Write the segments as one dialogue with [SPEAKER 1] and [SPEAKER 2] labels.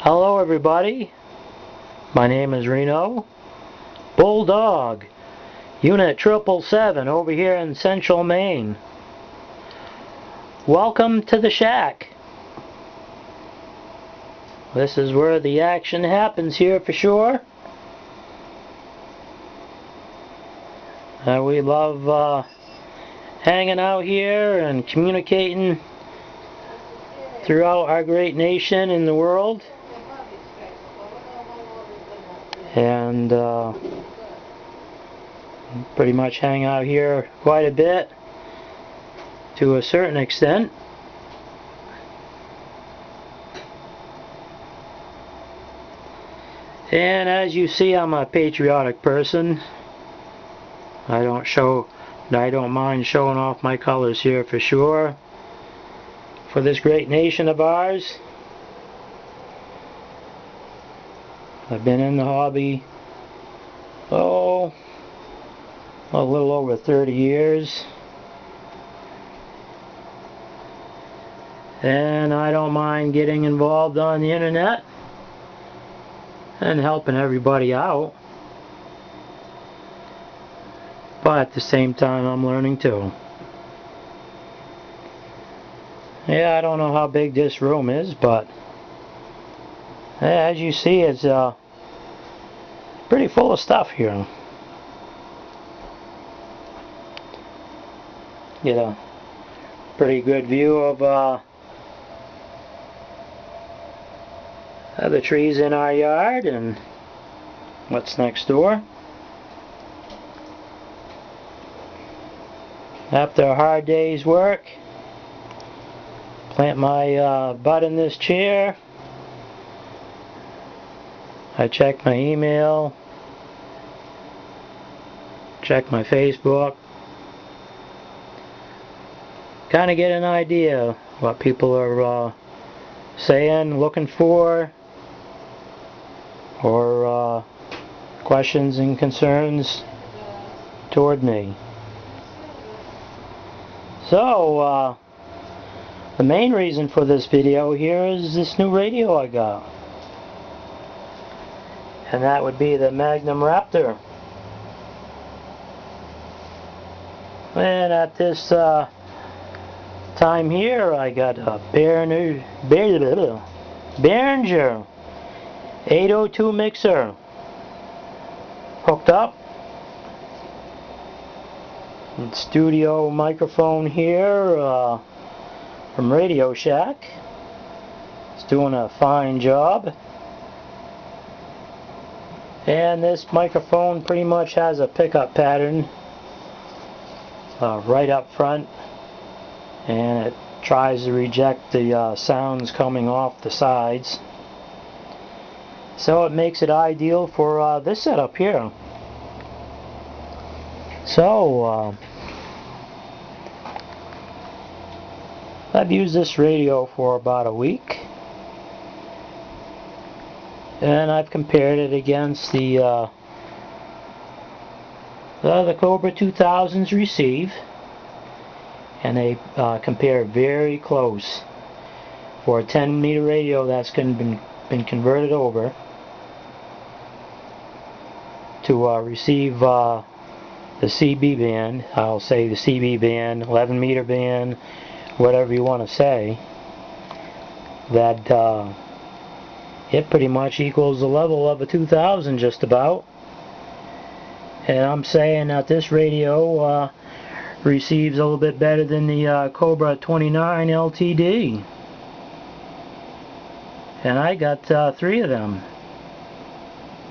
[SPEAKER 1] Hello everybody, my name is Reno, Bulldog, Unit 777 over here in Central Maine. Welcome to the shack. This is where the action happens here for sure. We love hanging out here and communicating throughout our great nation and the world. And pretty much hang out here quite a bit to a certain extent. And as you see, I'm a patriotic person. I don't mind showing off my colors here for sure for this great nation of ours. I've been in the hobby, a little over 30 years. And I don't mind getting involved on the internet and helping everybody out. But at the same time, I'm learning too. Yeah, I don't know how big this room is, but as you see, it's pretty full of stuff here. Get a pretty good view of the trees in our yard and what's next door. After a hard day's work, plant my butt in this chair. I check my email, check my Facebook, kind of get an idea what people are saying, looking for, or questions and concerns toward me. So, the main reason for this video here is this new radio I got. And that would be the Magnum Raptor. And at this time here, I got a Behringer 802 mixer hooked up. And studio microphone here from Radio Shack. It's doing a fine job. And this microphone pretty much has a pickup pattern right up front, and it tries to reject the sounds coming off the sides. So it makes it ideal for this setup here. So I've used this radio for about a week. And I've compared it against the Cobra 2000's receive, and they compare very close for a 10-meter radio that's been converted over to receive the CB band. I'll say the CB band, 11-meter band, whatever you want to say. That it pretty much equals the level of a 2000 just about. And I'm saying that this radio receives a little bit better than the Cobra 29 LTD. And I got 3 of them.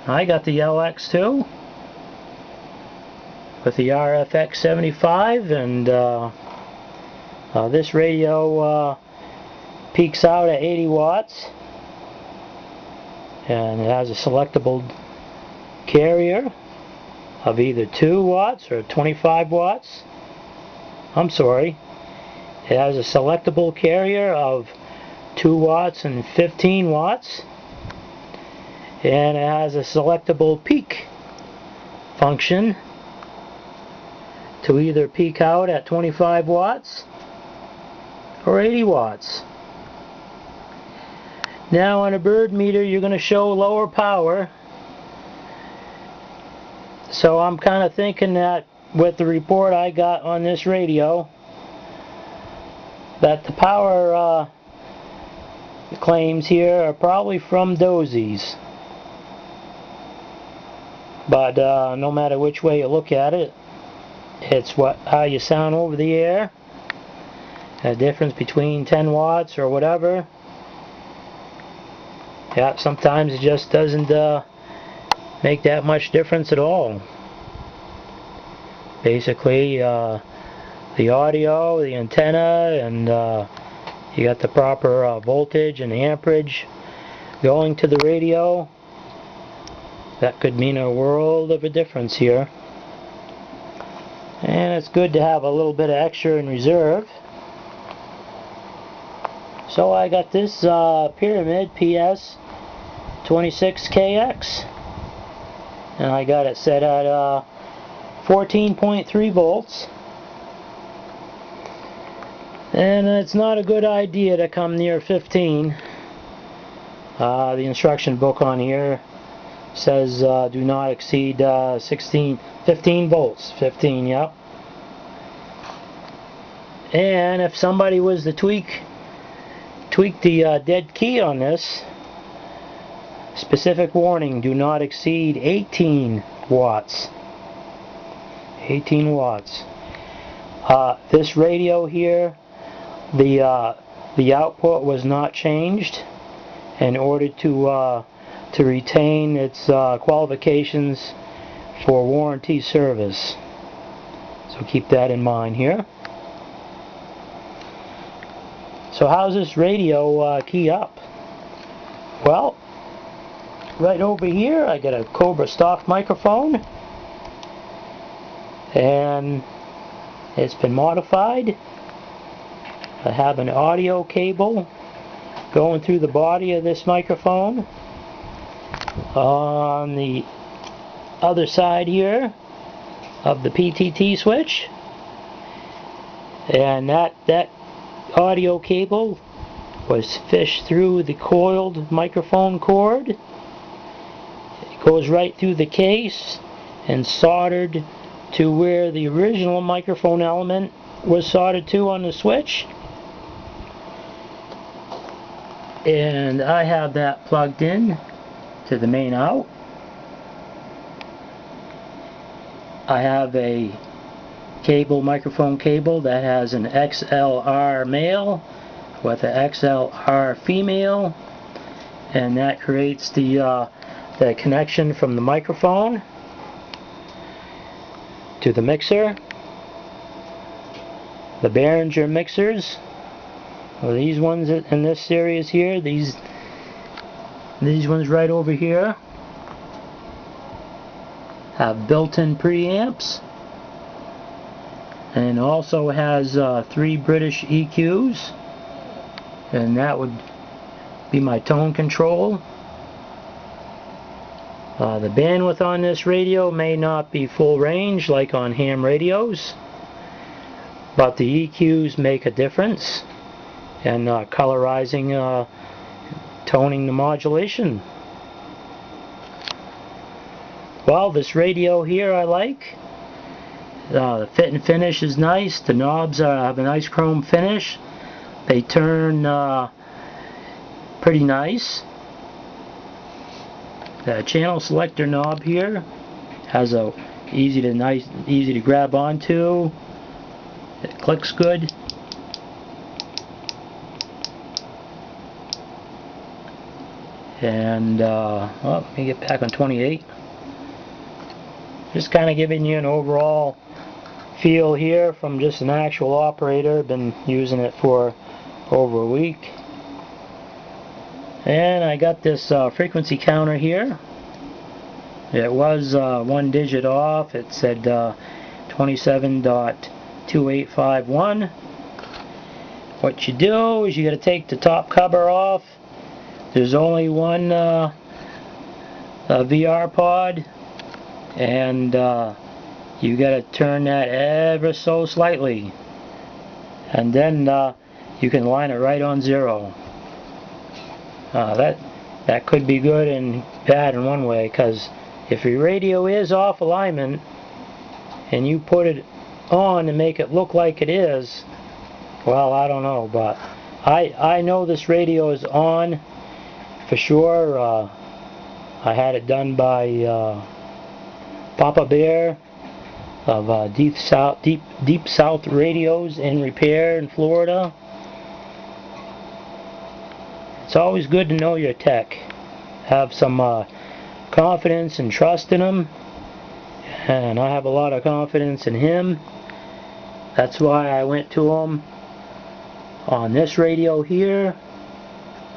[SPEAKER 1] I got the LX2 with the RFX 75, and this radio peaks out at 80 watts. And it has a selectable carrier of either 2 watts or 25 watts. I'm sorry. It has a selectable carrier of 2 watts and 15 watts. And it has a selectable peak function to either peak out at 25 watts or 80 watts. Now on a bird meter you're going to show lower power. So I'm kind of thinking that with the report I got on this radio, that the power claims here are probably from dozies. But no matter which way you look at it, it's how you sound over the air. A difference between 10 watts or whatever. Yeah, sometimes it just doesn't make that much difference at all. Basically, the audio, the antenna, and you got the proper voltage and amperage going to the radio. That could mean a world of a difference here. And it's good to have a little bit of extra in reserve. So I got this Pyramid PS 26KX, and I got it set at 14.3 volts. And it's not a good idea to come near 15. The instruction book on here says do not exceed 15 volts. 15, yep. And if somebody was to tweak the dead key on this, specific warning, do not exceed 18 watts. 18 watts. This radio here, the output was not changed in order to retain its qualifications for warranty service. So keep that in mind here. So how's this radio key up? Well, right over here I got a Cobra stock microphone, and it's been modified. I have an audio cable going through the body of this microphone. On the other side here of the PTT switch, and that audio cable was fished through the coiled microphone cord. It goes right through the case and soldered to where the original microphone element was soldered to on the switch. And I have that plugged in to the main out. I have a microphone cable that has an XLR male with an XLR female, and that creates the connection from the microphone to the mixer. The Behringer mixers, well, these ones in this series here, these ones right over here, have built-in preamps, and also has 3 British EQs, and that would be my tone control. The bandwidth on this radio may not be full range like on ham radios, but the EQs make a difference in colorizing, toning the modulation. Well, this radio here I like. The fit and finish is nice. The knobs have a nice chrome finish. They turn pretty nice. The channel selector knob here has a easy to grab onto. It clicks good. And well, let me get back on 28. Just kind of giving you an overall feel here from just an actual operator. Been using it for over a week. And I got this frequency counter here. It was 1 digit off. It said 27.2851. What you do is you got to take the top cover off. There's only one VR pod, and you got to turn that ever so slightly, and then you can line it right on 0. That could be good and bad in one way, because if your radio is off alignment and you put it on to make it look like it is, well, I don't know, but I know this radio is on for sure. I had it done by Papa Bear of Deep South Radios in Repair in Florida. It's always good to know your tech. Have some confidence and trust in them, and I have a lot of confidence in him. That's why I went to him on this radio here.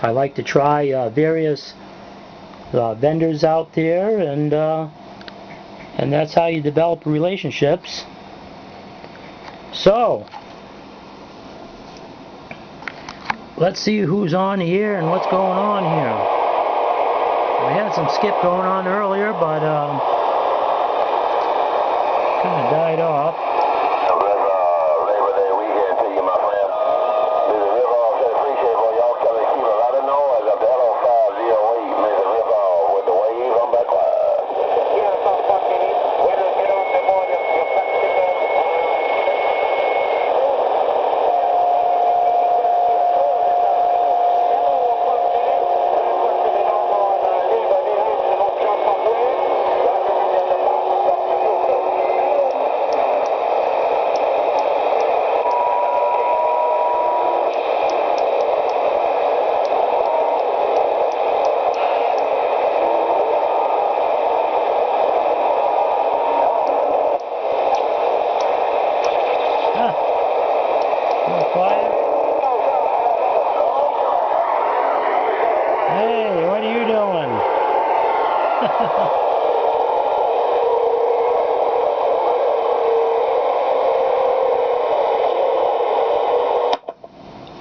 [SPEAKER 1] I like to try various vendors out there, and that's how you develop relationships. So let's see who's on here and what's going on here. We had some skip going on earlier, but kind of died off.
[SPEAKER 2] Labor Day weekend to you, my friend. Mr. Ripoff said appreciate for y'all coming keep a lot of noise up the L0508. Mr. Ripoff with the wave on back class. Yeah, so fucking when I get on the morning, you're
[SPEAKER 1] Hey, what are you doing?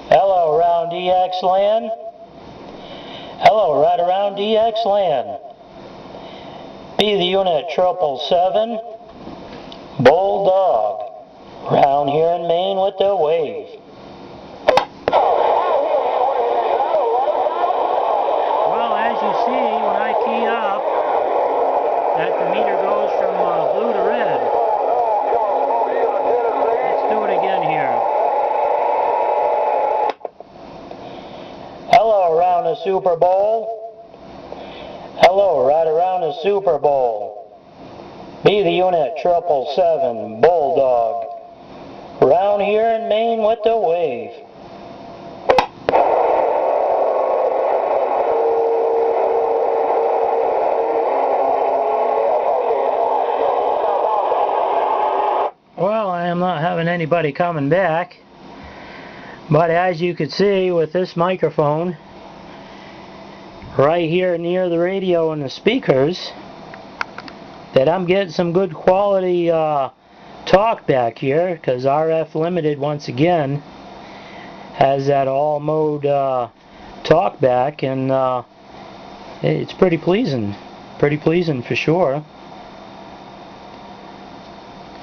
[SPEAKER 1] Hello, around DX land. Hello, right around DX land. Be the unit 777, Bulldog, round here in Maine with the wave. You see when I key up that the meter goes from blue to red. Let's do it again here. Hello around the Super Bowl. Hello right around the Super Bowl. Be the unit 777 Bulldog, round here in Maine with the wave. Well, I am not having anybody coming back, but as you can see with this microphone right here near the radio and the speakers, that I'm getting some good quality talk back here, because RF Limited once again has that all mode talk back, and it's pretty pleasing for sure.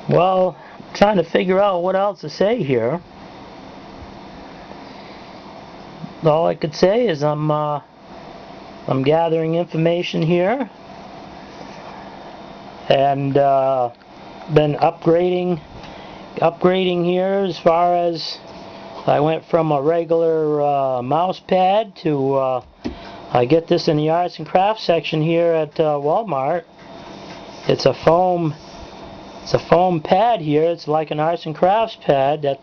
[SPEAKER 1] Well, trying to figure out what else to say here. All I could say is I'm gathering information here, and been upgrading here as far as I went from a regular mouse pad to I get this in the arts and crafts section here at Walmart. It's a foam pad here. It's like an arts and crafts pad that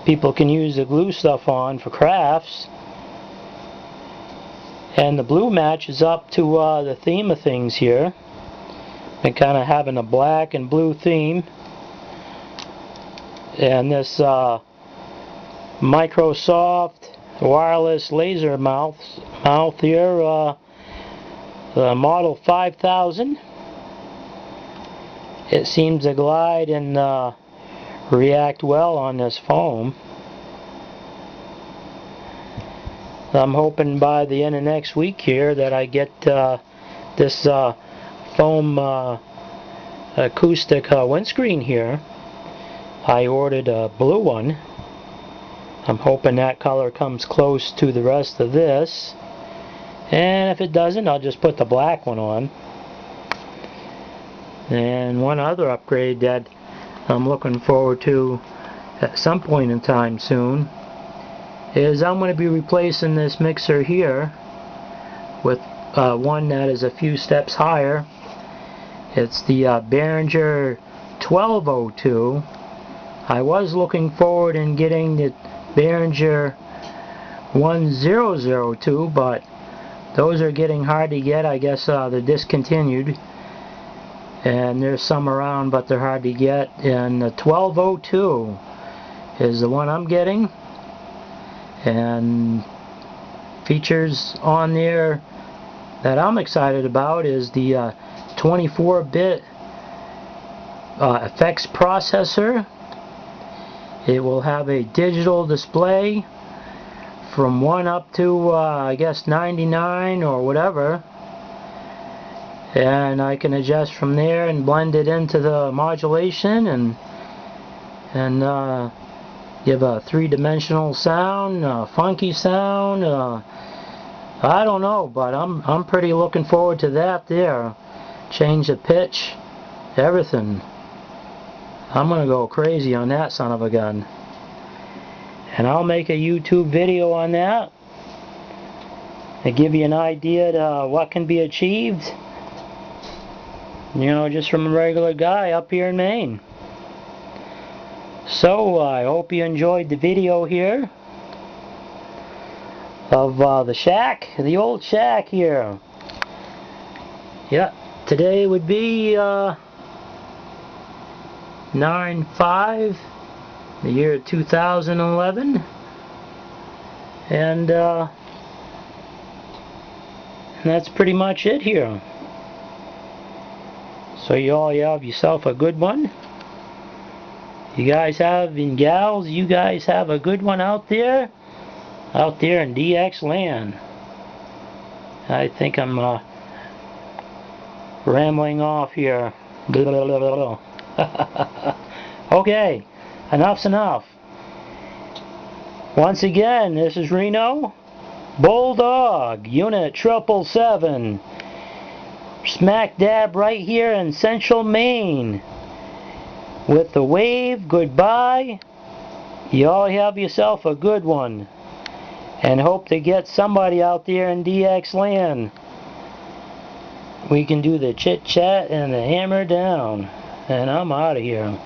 [SPEAKER 1] people can use to glue stuff on for crafts. And the blue matches up to the theme of things here. Been kind of having a black and blue theme. And this Microsoft wireless laser mouth here, the model 5000. It seems to glide and react well on this foam. I'm hoping by the end of next week here that I get this foam acoustic windscreen here. I ordered a blue one. I'm hoping that color comes close to the rest of this. And if it doesn't, I'll just put the black one on. And one other upgrade that I'm looking forward to at some point in time soon is I'm going to be replacing this mixer here with one that is a few steps higher. It's the Behringer 1202. I was looking forward in getting the Behringer 1002, but those are getting hard to get. I guess they're discontinued, and there's some around, but they're hard to get. And the 1202 is the one I'm getting, and features on there that I'm excited about is the 24-bit effects processor. It will have a digital display from 1 up to I guess 99 or whatever, and I can adjust from there and blend it into the modulation and give a three-dimensional sound, funky sound. I don't know, but I'm pretty looking forward to that there. Change the pitch, everything. I'm gonna go crazy on that son of a gun. And I'll make a YouTube video on that to give you an idea to what can be achieved, you know, just from a regular guy up here in Maine. So I hope you enjoyed the video here of the shack, the old shack here. Yeah, today would be 9/5, the year 2011, and that's pretty much it here. So you all have yourself a good one. You guys have, and gals, you guys have a good one out there in DX land. I think I'm rambling off here. Okay, enough's enough. Once again, this is Reno, Bulldog, Unit 777, smack dab right here in central Maine. With the wave, goodbye. You all have yourself a good one. And hope to get somebody out there in DX land. We can do the chit chat and the hammer down. And I'm out of here.